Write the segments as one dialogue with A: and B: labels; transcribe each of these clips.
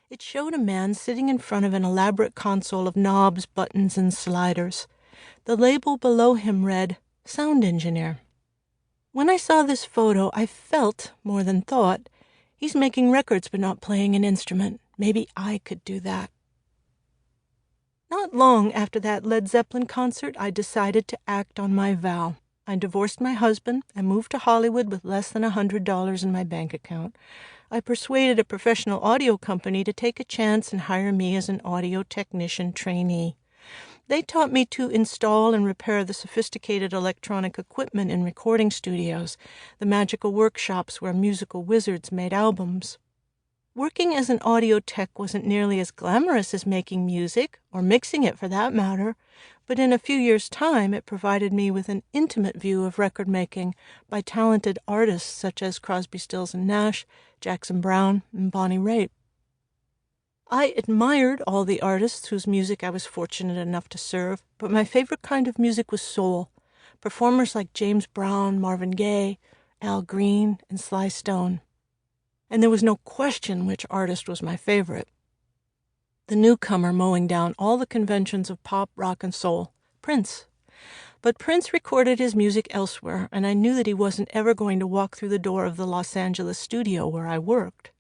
A: It showed a man sitting in front of an elaborate console of knobs, buttons, and sliders. The label below him read, "Sound Engineer." When I saw this photo, I felt, more than thought, he's making records but not playing an instrument. Maybe I could do that. Not long after that Led Zeppelin concert, I decided to act on my vow. I divorced my husband and moved to Hollywood with less than $100 in my bank account. I persuaded a professional audio company to take a chance and hire me as an audio technician trainee. They taught me to install and repair the sophisticated electronic equipment in recording studios, the magical workshops where musical wizards made albums. Working as an audio tech wasn't nearly as glamorous as making music, or mixing it for that matter, but in a few years' time it provided me with an intimate view of record making by talented artists such as Crosby, Stills and Nash, Jackson Browne, and Bonnie Raitt. I admired all the artists whose music I was fortunate enough to serve, but my favorite kind of music was soul. Performers like James Brown, Marvin Gaye, Al Green, and Sly Stone. And there was no question which artist was my favorite. The newcomer mowing down all the conventions of pop, rock, and soul, Prince. But Prince recorded his music elsewhere, and I knew that he wasn't ever going to walk through the door of the Los Angeles studio where I worked.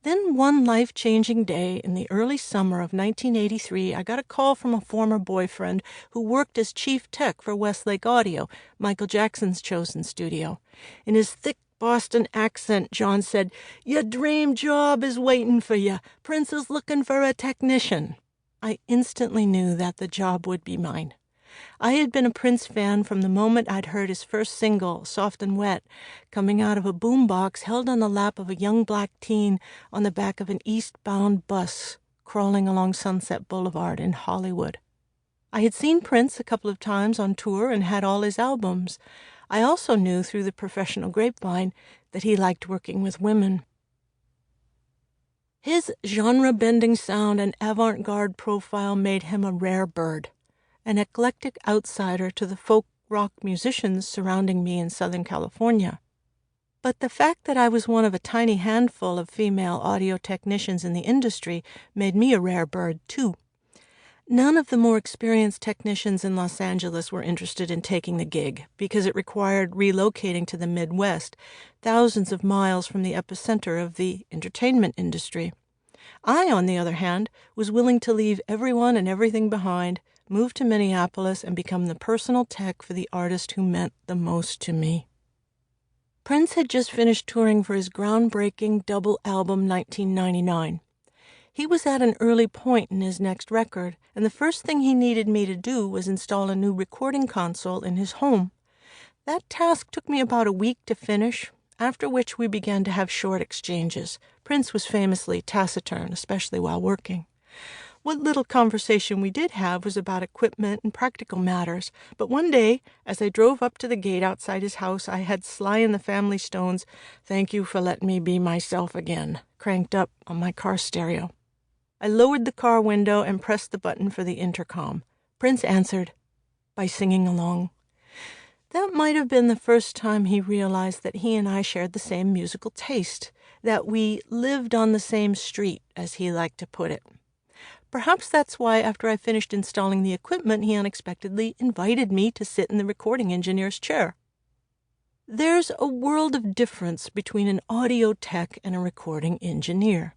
A: Then one life-changing day in the early summer of 1983, I got a call from a former boyfriend who worked as chief tech for Westlake Audio, Michael Jackson's chosen studio. In his thick Boston accent, John said, "Your dream job is waiting for you. Prince is looking for a technician." I instantly knew that the job would be mine. I had been a Prince fan from the moment I'd heard his first single, Soft and Wet, coming out of a boombox held on the lap of a young black teen on the back of an eastbound bus crawling along Sunset Boulevard in Hollywood. I had seen Prince a couple of times on tour and had all his albums. I also knew through the professional grapevine that he liked working with women. His genre-bending sound and avant-garde profile made him a rare bird, an eclectic outsider to the folk rock musicians surrounding me in Southern California. But the fact that I was one of a tiny handful of female audio technicians in the industry made me a rare bird, too. None of the more experienced technicians in Los Angeles were interested in taking the gig because it required relocating to the Midwest, thousands of miles from the epicenter of the entertainment industry. I, on the other hand, was willing to leave everyone and everything behind, move to Minneapolis, and become the personal tech for the artist who meant the most to me. Prince had just finished touring for his groundbreaking double album 1999. He was at an early point in his next record, and the first thing he needed me to do was install a new recording console in his home. That task took me about a week to finish, after which we began to have short exchanges. Prince was famously taciturn, especially while working. What little conversation we did have was about equipment and practical matters, but one day, as I drove up to the gate outside his house, I had Sly and the Family Stone's "Thank You for Letting Me Be Myself Again" cranked up on my car stereo. I lowered the car window and pressed the button for the intercom. Prince answered by singing along. That might have been the first time he realized that he and I shared the same musical taste, that we lived on the same street, as he liked to put it. Perhaps that's why, after I finished installing the equipment, he unexpectedly invited me to sit in the recording engineer's chair. There's a world of difference between an audio tech and a recording engineer.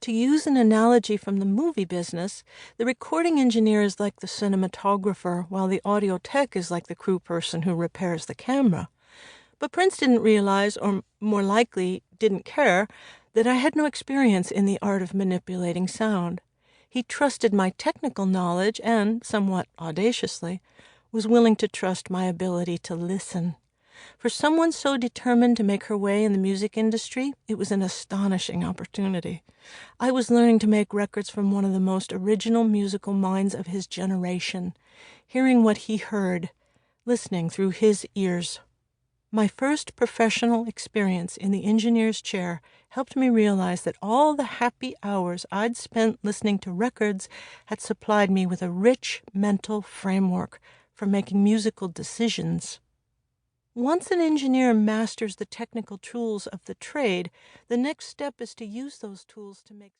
A: To use an analogy from the movie business, the recording engineer is like the cinematographer, while the audio tech is like the crew person who repairs the camera. But Prince didn't realize, or more likely didn't care, that I had no experience in the art of manipulating sound. He trusted my technical knowledge and, somewhat audaciously, was willing to trust my ability to listen. For someone so determined to make her way in the music industry, it was an astonishing opportunity. I was learning to make records from one of the most original musical minds of his generation, hearing what he heard, listening through his ears. My first professional experience in the engineer's chair helped me realize that all the happy hours I'd spent listening to records had supplied me with a rich mental framework for making musical decisions. Once an engineer masters the technical tools of the trade, the next step is to use those tools to make